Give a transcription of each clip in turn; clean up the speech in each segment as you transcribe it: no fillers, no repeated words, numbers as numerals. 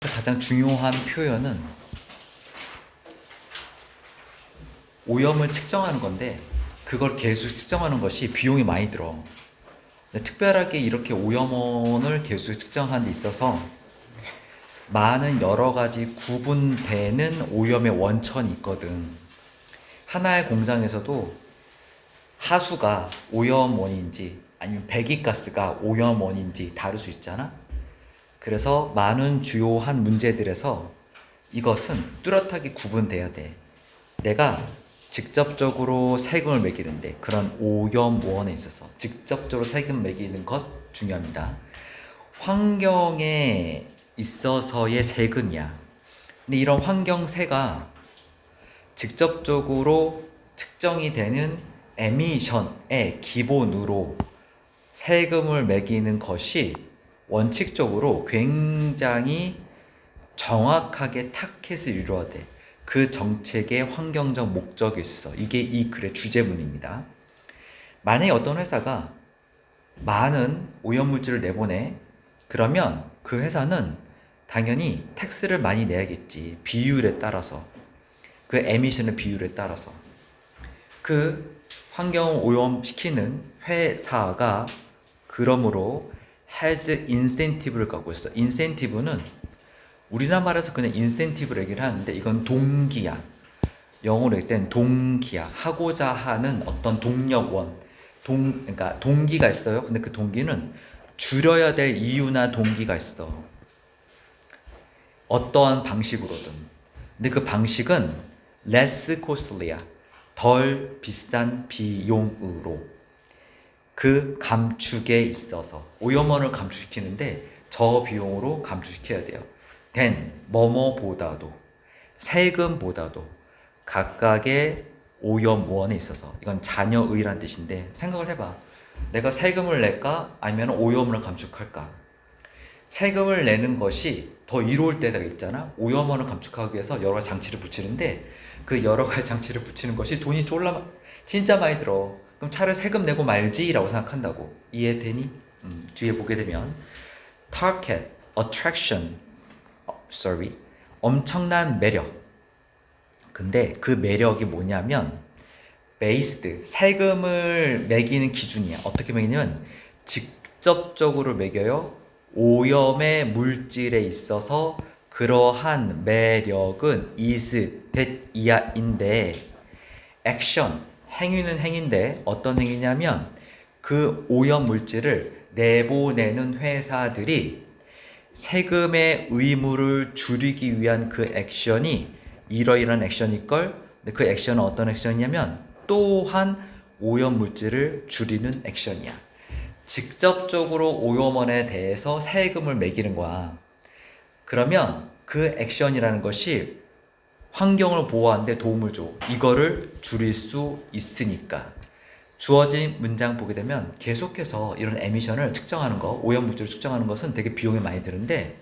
가장 중요한 표현은 오염을 측정하는 건데, 그걸 계속 측정하는 것이 비용이 많이 들어. 특별하게 이렇게 오염원을 계속 측정하는 데 있어서 많은 여러 가지 구분되는 오염의 원천이 있거든. 하나의 공장에서도 하수가 오염원인지 아니면 배기가스가 오염원인지 다를 수 있잖아. 그래서 많은 주요한 문제들에서 이것은 뚜렷하게 구분돼야 돼. 내가 직접적으로 세금을 매기는데 그런 오염원에 있어서 직접적으로 세금 매기는 것 중요합니다. 환경에 있어서의 세금이야. 근데 이런 환경세가 직접적으로 측정이 되는 에미션의 기본으로 세금을 매기는 것이 원칙적으로 굉장히 정확하게 타켓을 이루어야 돼. 그 정책의 환경적 목적이 있어. 이게 이 글의 주제문입니다. 만약에 어떤 회사가 많은 오염물질을 내보내. 그러면 그 회사는 당연히 텍스를 많이 내야겠지. 비율에 따라서. 그 에미션의 비율에 따라서. 그 환경을 오염시키는 회사가 그러므로 has incentive를 갖고 있어. incentive는 우리나라 말에서 그냥 인센티브를 얘기를 하는데 이건 동기야. 영어로 얘기할 땐 동기야. 하고자 하는 어떤 동력원. 그러니까 동기가 있어요. 근데 그 동기는 줄여야 될 이유나 동기가 있어. 어떠한 방식으로든. 근데 그 방식은 less costly야. 덜 비싼 비용으로. 그 감축에 있어서 오염원을 감축시키는데 저 비용으로 감축시켜야 돼요. 뭐뭐보다도 세금보다도 각각의 오염원에 있어서 이건 잔여의란 뜻인데 생각을 해봐. 내가 세금을 낼까 아니면 오염을 감축할까? 세금을 내는 것이 더 이로울 때가 있잖아. 오염원을 감축하기 위해서 여러 가지 장치를 붙이는데 그 여러 가지 장치를 붙이는 것이 돈이 진짜 많이 들어. 그럼 차라리 세금 내고 말지라고 생각한다고. 이해되니? 뒤에 보게 되면 target, attraction, 엄청난 매력. 근데 그 매력이 뭐냐면 based, 세금을 매기는 기준이야. 어떻게 매기냐면 직접적으로 매겨요. 오염의 물질에 있어서 그러한 매력은 is, that, 이하인데 액션, 행위는 행위인데 어떤 행위냐면 그 오염 물질을 내보내는 회사들이 세금의 의무를 줄이기 위한 그 액션이 이러이러한 액션일걸. 근데 그 액션은 어떤 액션이냐면 또한 오염 물질을 줄이는 액션이야. 직접적으로 오염원에 대해서 세금을 매기는 거야. 그러면 그 액션이라는 것이 환경을 보호하는 데 도움을 줘. 이거를 줄일 수 있으니까. 주어진 문장 보게 되면 계속해서 이런 에미션을 측정하는 거, 오염물질을 측정하는 것은 되게 비용이 많이 드는데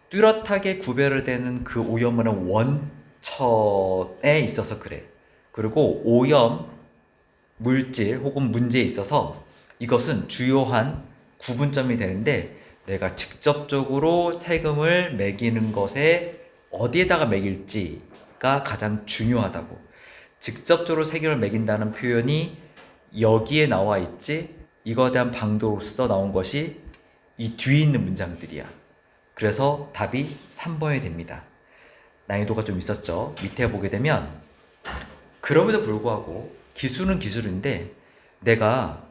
뚜렷하게 구별을 되는 그 오염물의 원천에 있어서 그래. 그리고 오염 물질 혹은 문제에 있어서 이것은 주요한 구분점이 되는데 내가 직접적으로 세금을 매기는 것에 어디에다가 매길지가 가장 중요하다고. 직접적으로 세금을 매긴다는 표현이 여기에 나와 있지, 이거에 대한 방도로서 나온 것이 이 뒤에 있는 문장들이야. 그래서 답이 3번이 됩니다. 난이도가 좀 있었죠. 밑에 보게 되면 그럼에도 불구하고 기술은 기술인데 내가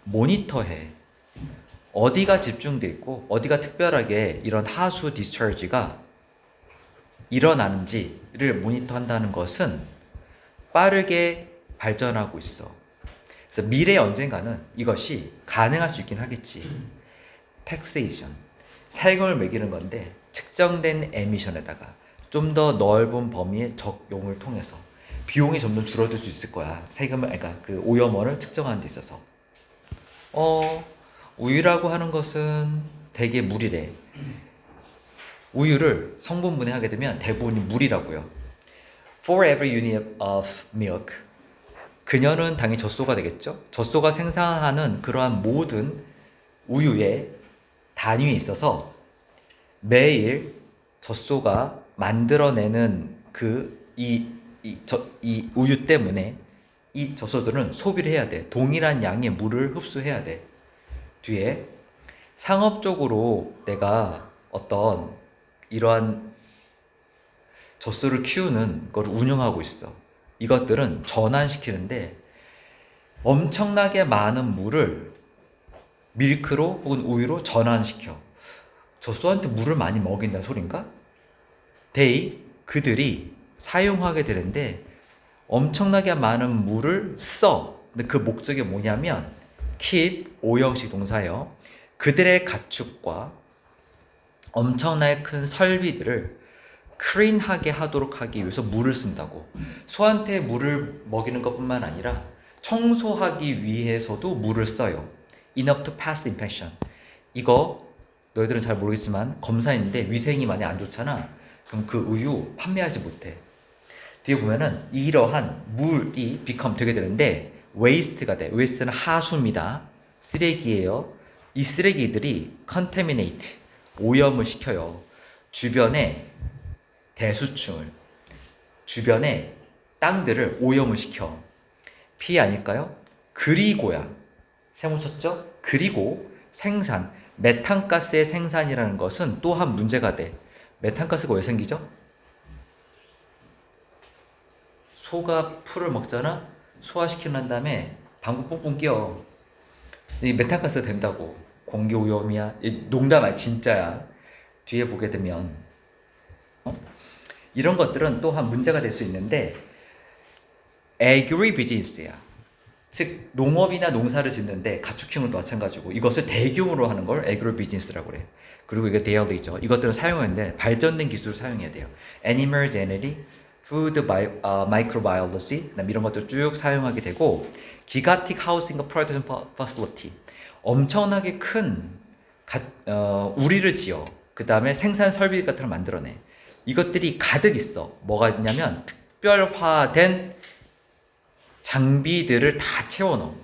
모니터해. 어디가 집중돼 있고 어디가 특별하게 이런 하수 디스차지가 일어나는지를 모니터한다는 것은 빠르게 발전하고 있어. 그래서 미래 언젠가는 이것이 가능할 수 있긴 하겠지. 텍세이션, 세금을 매기는 건데 측정된 에미션에다가 좀 더 넓은 범위의 적용을 통해서 비용이 점점 줄어들 수 있을 거야. 그러니까 그 오염원을 측정하는 데 있어서. 우유라고 하는 것은 되게 물이래. 우유를 성분분해하게 되면 대부분이 물이라고요. For every unit of milk, 그녀는 당연히 젖소가 되겠죠. 젖소가 생산하는 그러한 모든 우유의 단위에 있어서 매일 젖소가 만들어내는 이 우유 때문에 이 젖소들은 소비를 해야 돼. 동일한 양의 물을 흡수해야 돼. 뒤에 상업적으로 내가 어떤 이러한 젖소를 키우는 걸 운영하고 있어. 이것들은 전환시키는데 엄청나게 많은 물을 밀크로 혹은 우유로 전환시켜. 젖소한테 물을 많이 먹인다는 소린가? 그들이 사용하게 되는데 엄청나게 많은 물을 써. 근데 그 목적이 뭐냐면 keep, 오형식 동사예요. 그들의 가축과 엄청나게 큰 설비들을 클린하게 하도록 하기 위해서 물을 쓴다고. 소한테 물을 먹이는 것뿐만 아니라 청소하기 위해서도 물을 써요. Enough to pass inspection. 이거 너희들은 잘 모르겠지만 검사했는데 위생이 많이 안 좋잖아. 그럼 그 우유 판매하지 못해. 뒤에 보면은 이러한 물이 become 되게 되는데 waste가 돼. waste는 하수입니다. 쓰레기예요. 이 쓰레기들이 contaminate, 오염을 시켜요. 주변에 대수층을, 주변에 땅들을 오염을 시켜. 피 아닐까요? 그리고야, 세모 쳤죠? 그리고 생산, 메탄가스의 생산이라는 것은 또한 문제가 돼. 메탄가스가 왜 생기죠? 소가 풀을 먹잖아? 소화시키고 난 다음에 방구 뽕뽕 끼워. 이 메탄가스가 된다고. 공기 오염이야. 농담 아니 진짜야. 뒤에 보게 되면 이런 것들은 또한 문제가 될 수 있는데 agribusiness야. 즉 농업이나 농사를 짓는데 가축 키우는 것도 마찬가지고 이것을 대규모로 하는 걸 agribusiness라고 그래. 그리고 이게 daily죠. 이것들을 사용하는데 발전된 기술을 사용해야 돼요. animal genetic, food microbiology 이런 것들 쭉 사용하게 되고 gigantic housing production facility 엄청나게 큰 우리를 지어 그 다음에 생산 설비 같은 걸 만들어내. 이것들이 가득 있어. 뭐가 있냐면 특별화된 장비들을 다 채워넣어.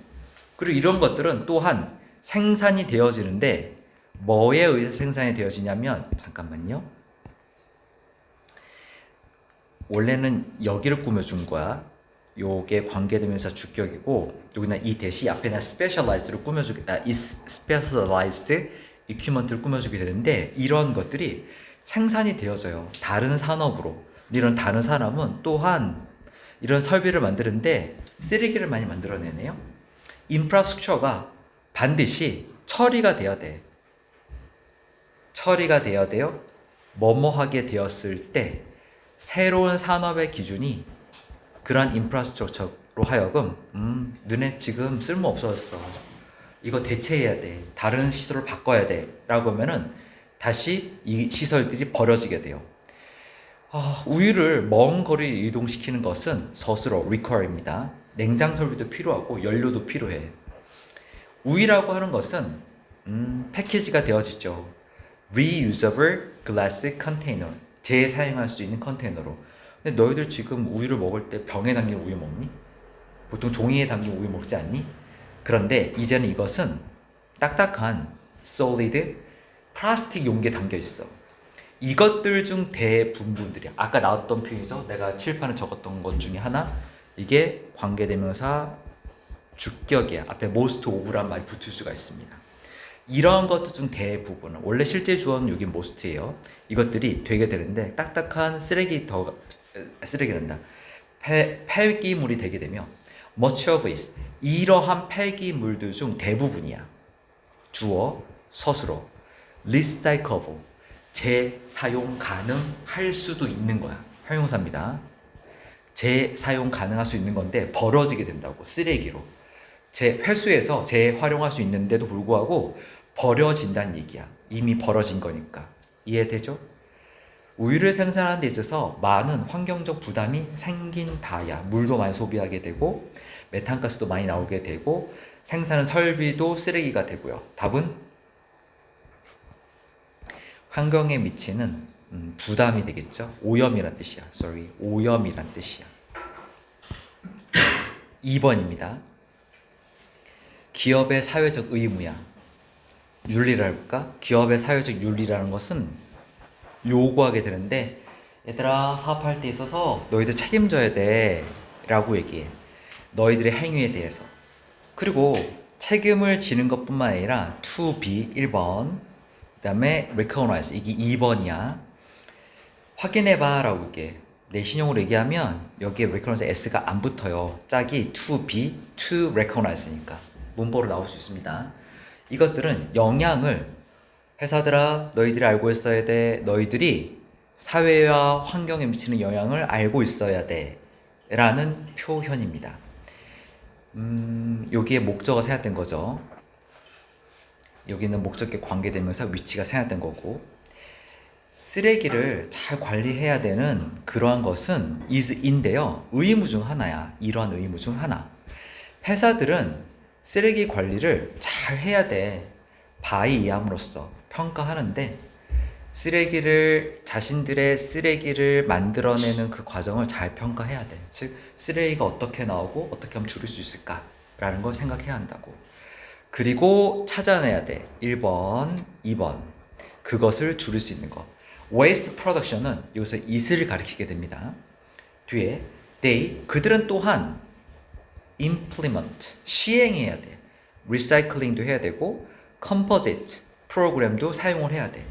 그리고 이런 것들은 또한 생산이 되어지는데 뭐에 의해서 생산이 되어지냐면 잠깐만요. 원래는 여기를 꾸며준 거야. 요게 관계대명사 주격이고 여기나 이 대시 앞에나 specialized를 꾸며주게 이 specialized equipment를 꾸며주게 되는데 이런 것들이 생산이 되어져요. 다른 산업으로. 이런 다른 산업은 또한 이런 설비를 만드는데 쓰레기를 많이 만들어내네요. 인프라스트럭처가 반드시 처리가 돼야 돼. 처리가 돼야 돼요. 뭐뭐하게 되었을 때 새로운 산업의 기준이 그러한 인프라스트럭처로 하여금 너네 지금 쓸모 없어졌어. 이거 대체해야 돼. 다른 시설을 바꿔야 돼. 라고 하면은 다시 이 시설들이 버려지게 돼요. 우유를 먼 거리 이동시키는 것은 서술어 require입니다. 냉장 설비도 필요하고 연료도 필요해. 우유라고 하는 것은 패키지가 되어지죠. reusable glass container, 재사용할 수 있는 컨테이너로. 근데 너희들 지금 우유를 먹을 때 병에 담긴 우유 먹니? 보통 종이에 담긴 우유 먹지 않니? 그런데 이제는 이것은 딱딱한 solid 플라스틱 용기에 담겨 있어. 이것들 중 대부분들이야. 아까 나왔던 표현이죠. 내가 칠판에 적었던 것 중에 하나. 이게 관계대명사 주격이야. 앞에 most of란 말이 붙을 수가 있습니다. 이런 것들 중 대부분은 원래 실제 주어는 여기 most예요. 이것들이 되게 되는데 딱딱한 쓰레기란다. 폐기물이 되게 되며 much of it 이러한 폐기물들 중 대부분이야. 주어 서술어 recyclable 재사용 가능할 수도 있는 거야. 형용사입니다. 재사용 가능할 수 있는 건데 버려지게 된다고. 쓰레기로 회수해서 재활용할 수 있는데도 불구하고 버려진다는 얘기야. 이미 버려진 거니까. 이해되죠? 우유를 생산하는 데 있어서 많은 환경적 부담이 생긴다야. 물도 많이 소비하게 되고 메탄가스도 많이 나오게 되고 생산한 설비도 쓰레기가 되고요. 답은 환경에 미치는 부담이 되겠죠. 오염이란 뜻이야. 오염이란 뜻이야. 2번입니다. 기업의 사회적 의무야. 윤리라 할까? 기업의 사회적 윤리라는 것은 요구하게 되는데, 얘들아, 사업할 때 있어서 너희들 책임져야 돼 라고 얘기해. 너희들의 행위에 대해서. 그리고 책임을 지는 것뿐만 아니라 to be 1번, 그 다음에 recognize 이게 2번이야. 확인해봐 라고 얘기해. 내 신용으로 얘기하면 여기에 recognize s가 안 붙어요. 짝이 to be, to recognize니까 문법으로 나올 수 있습니다. 이것들은 영향을, 회사들아 너희들이 알고 있어야 돼. 너희들이 사회와 환경에 미치는 영향을 알고 있어야 돼 라는 표현입니다. 여기에 목적어가 생략된 거죠. 여기는 목적에 관계되면서 위치가 생략된 거고, 쓰레기를 잘 관리해야 되는 그러한 것은 is인데요. 의무 중 하나야. 이러한 의무 중 하나. 회사들은 쓰레기 관리를 잘 해야 돼. by 이함으로써 평가하는데, 자신들의 쓰레기를 만들어내는 그 과정을 잘 평가해야 돼. 즉, 쓰레기가 어떻게 나오고 어떻게 하면 줄일 수 있을까라는 걸 생각해야 한다고. 그리고 찾아내야 돼. 1번, 2번. 그것을 줄일 수 있는 것. waste production은 여기서 it을 가리키게 됩니다. 뒤에 그들은 또한 implement, 시행해야 돼. recycling도 해야 되고 composite, 프로그램도 사용을 해야 돼.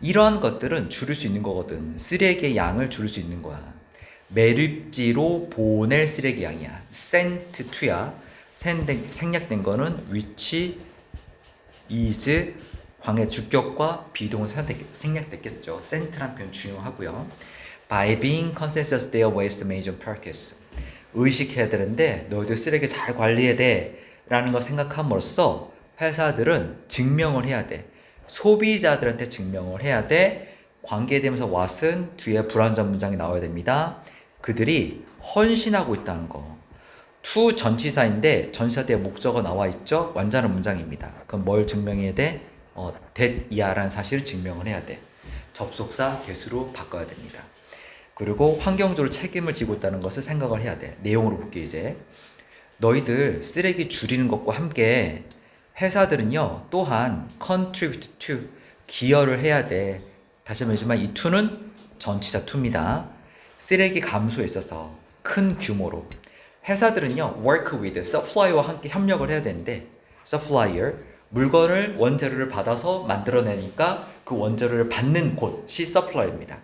이러한 것들은 줄일 수 있는 거거든. 쓰레기의 양을 줄일 수 있는 거야. 매립지로 보낼 쓰레기 양이야. sent to야. 생략된 거는 which is 광의 주격과 비동을 생략됐겠죠. sent란 표현 중요하고요. By being consensus their waste management practice. 의식해야 되는데 너희들 쓰레기 잘 관리해야 돼 라는 걸 생각함으로써 회사들은 증명을 해야 돼. 소비자들한테 증명을 해야 돼. 관계되면서 what은 뒤에 불완전 문장이 나와야 됩니다. 그들이 헌신하고 있다는 거. to 전치사인데 전치사 뒤에 목적어 나와 있죠. 완전한 문장입니다. 그럼 뭘 증명해야 돼? that이야라는 사실을 증명을 해야 돼. 접속사 get으로 바꿔야 됩니다. 그리고 환경적으로 책임을 지고 있다는 것을 생각을 해야 돼. 내용으로 볼게 이제. 너희들 쓰레기 줄이는 것과 함께 회사들은요 또한 contribute to, 기여를 해야 돼. 다시 말하지만 이 to는 전치사 to입니다. 쓰레기 감소에 있어서 큰 규모로 회사들은요 work with, supplier와 함께 협력을 해야 되는데, supplier, 물건을, 원재료를 받아서 만들어내니까 그 원재료를 받는 곳이 supplier입니다.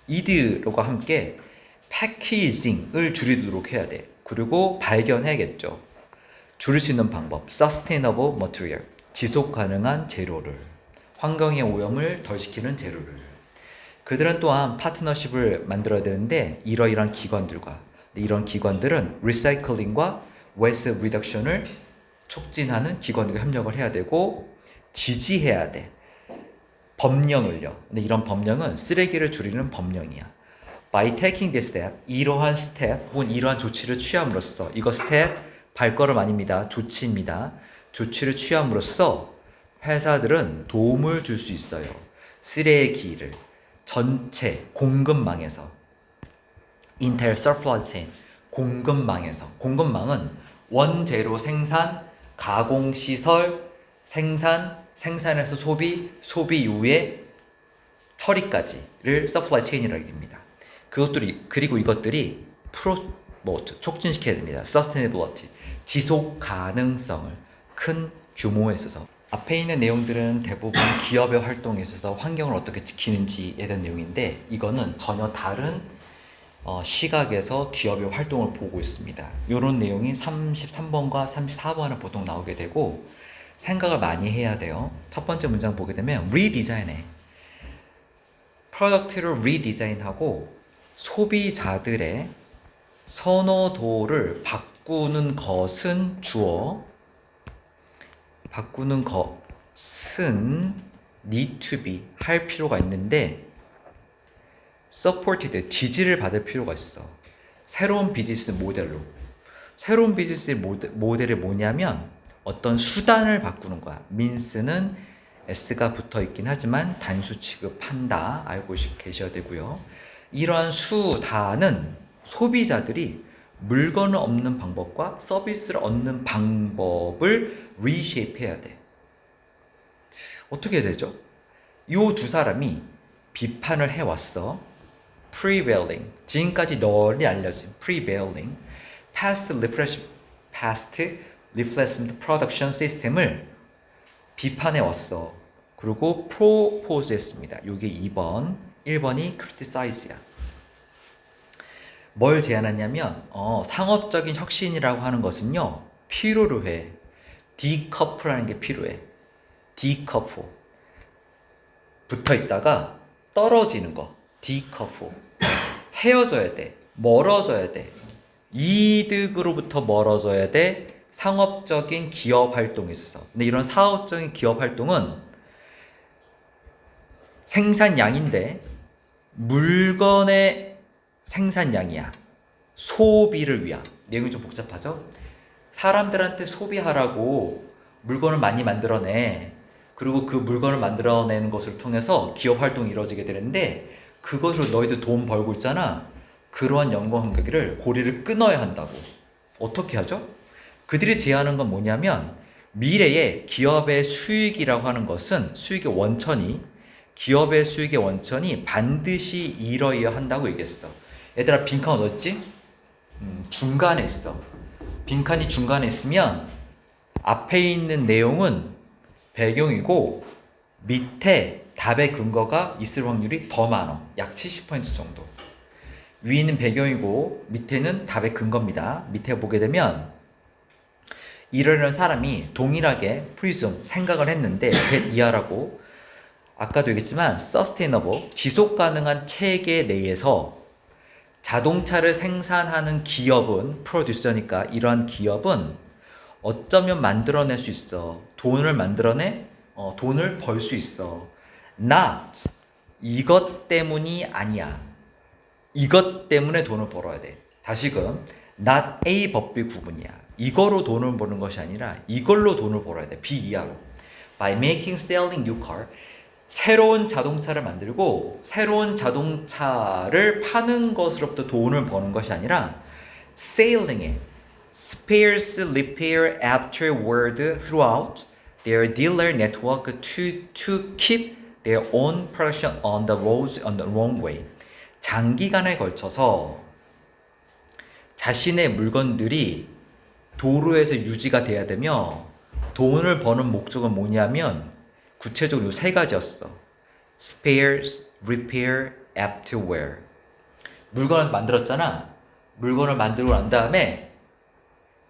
이들과 함께 패키징을 줄이도록 해야 돼. 그리고 발견해야겠죠. 줄일 수 있는 방법, sustainable material, 지속 가능한 재료를, 환경의 오염을 덜 시키는 재료를. 그들은 또한 파트너십을 만들어야 되는데 이러이러한 기관들과, 이런 기관들은 리사이클링과 웨스트 리덕션을 촉진하는 기관들과 협력을 해야 되고 지지해야 돼. 법령을요. 근데 이런 법령은 쓰레기를 줄이는 법령이야. By taking this step, 이러한 스텝 혹은 이러한 조치를 취함으로써, 이거 스텝 발걸음 아닙니다. 조치입니다. 조치를 취함으로써 회사들은 도움을 줄 수 있어요. 쓰레기를 전체 공급망에서, entire supply chain, 공급망에서. 공급망은 원재료 생산, 가공시설, 생산에서 소비, 소비 이후에 처리까지를 supply chain이라고 합니다. 그리고 이것들이 촉진시켜야 됩니다. sustainability, 지속 가능성을 큰 규모에 있어서. 앞에 있는 내용들은 대부분 기업의 활동에 있어서 환경을 어떻게 지키는지에 대한 내용인데, 이거는 전혀 다른 시각에서 기업의 활동을 보고 있습니다. 이런 내용이 33번과 34번은 보통 나오게 되고 생각을 많이 해야 돼요. 첫 번째 문장 보게 되면 리디자인해. 프로덕트를 리디자인하고 소비자들의 선호도를 바꾸는 것은 주어, 바꾸는 것은 need to be, 할 필요가 있는데 supported, 지지를 받을 필요가 있어. 새로운 비즈니스 모델로. 새로운 비즈니스 모델이 뭐냐면 어떤 수단을 바꾸는 거야. means는 s가 붙어 있긴 하지만 단수 취급한다. 알고 계셔야 되고요. 이러한 수단은 소비자들이 물건을 얻는 방법과 서비스를 얻는 방법을 reshape 해야 돼. 어떻게 되죠? 이 두 사람이 비판을 해왔어. prevailing, 지금까지 널리 알려진 prevailing past replacement production 시스템을 비판해왔어. 그리고 propose 했습니다. 이게 2번, 1번이 criticize야. 뭘 제안했냐면 상업적인 혁신이라고 하는 것은요 필요로 해. decouple라는 게 필요해. decouple, 붙어 있다가 떨어지는 거 decouple. 헤어져야 돼. 멀어져야 돼. 이득으로부터 멀어져야 돼. 상업적인 기업 활동에 있어서. 근데 이런 사업적인 기업 활동은 생산량인데 물건의 생산량이야. 소비를 위한. 내용이 좀 복잡하죠? 사람들한테 소비하라고 물건을 많이 만들어내. 그리고 그 물건을 만들어내는 것을 통해서 기업 활동이 이루어지게 되는데 그것으로 너희들 돈 벌고 있잖아. 그러한 연관관계를 고리를 끊어야 한다고. 어떻게 하죠? 그들이 제안하는 건 뭐냐면 미래의 기업의 수익이라고 하는 것은 기업의 수익의 원천이 반드시 이뤄야 한다고 얘기했어. 얘들아 빈칸 어딨지? 중간에 있어. 빈칸이 중간에 있으면 앞에 있는 내용은 배경이고 밑에 답의 근거가 있을 확률이 더 많아. 약 70% 정도. 위는 배경이고 밑에는 답의 근거입니다. 밑에 보게 되면 이러려는 사람이 동일하게 presume, 생각을 했는데 that 이하라고 아까도 얘기했지만 sustainable, 지속 가능한 체계 내에서 자동차를 생산하는 기업은 프로듀서니까 이러한 기업은 어쩌면 만들어낼 수 있어. 돈을 만들어내? 돈을 벌 수 있어. Not 이것 때문이 아니야. 이것 때문에 돈을 벌어야 돼. 다시금 not A but B 구분이야. 이거로 돈을 버는 것이 아니라 이걸로 돈을 벌어야 돼. B 이하로. By making, selling new car. 새로운 자동차를 만들고 새로운 자동차를 파는 것으로부터 돈을 버는 것이 아니라 selling에 spares repair afterward throughout their dealer network to keep their own production on the roads on the wrong way. 장기간에 걸쳐서 자신의 물건들이 도로에서 유지가 돼야 되며 돈을 버는 목적은 뭐냐면 구체적으로 세 가지였어. spares, repair, afterwear. 물건을 만들었잖아. 물건을 만들고 난 다음에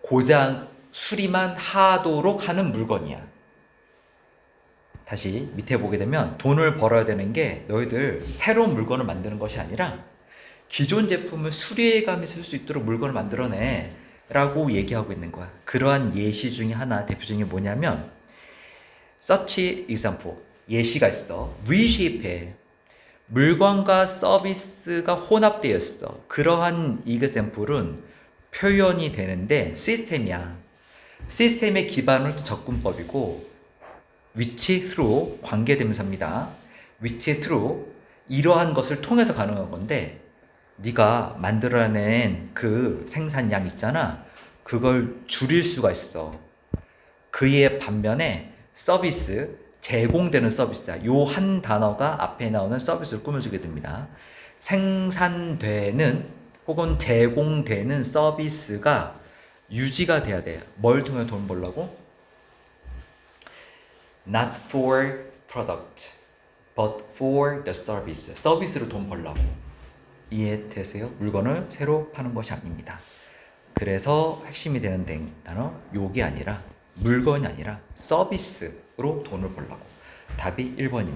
고장 수리만 하도록 하는 물건이야. 다시 밑에 보게 되면 돈을 벌어야 되는 게 너희들 새로운 물건을 만드는 것이 아니라 기존 제품을 수리해가며 쓸 수 있도록 물건을 만들어내 라고 얘기하고 있는 거야. 그러한 예시 중에 하나 대표적인 게 뭐냐면 such example, 예시가 있어. reshape해. 물건과 서비스가 혼합되어 있어. 그러한 example은 표현이 되는데 시스템이야. 시스템의 기반은 접근법이고 which through 관계대명사입니다. which through 이러한 것을 통해서 가능한 건데 네가 만들어낸 그 생산량 있잖아. 그걸 줄일 수가 있어. 그의 반면에 서비스, 제공되는 서비스야. 요 한 단어가 앞에 나오는 서비스를 꾸며주게 됩니다. 생산되는 혹은 제공되는 서비스가 유지가 돼야 돼요. 뭘 통해 돈 벌려고? Not for product, but for the service. 서비스로 돈 벌려고. 이해되세요? 물건을 새로 파는 것이 아닙니다. 그래서 핵심이 되는 단어 요게 아니라 물건이 아니라 서비스로 돈을 벌려고. 답이 1번입니다.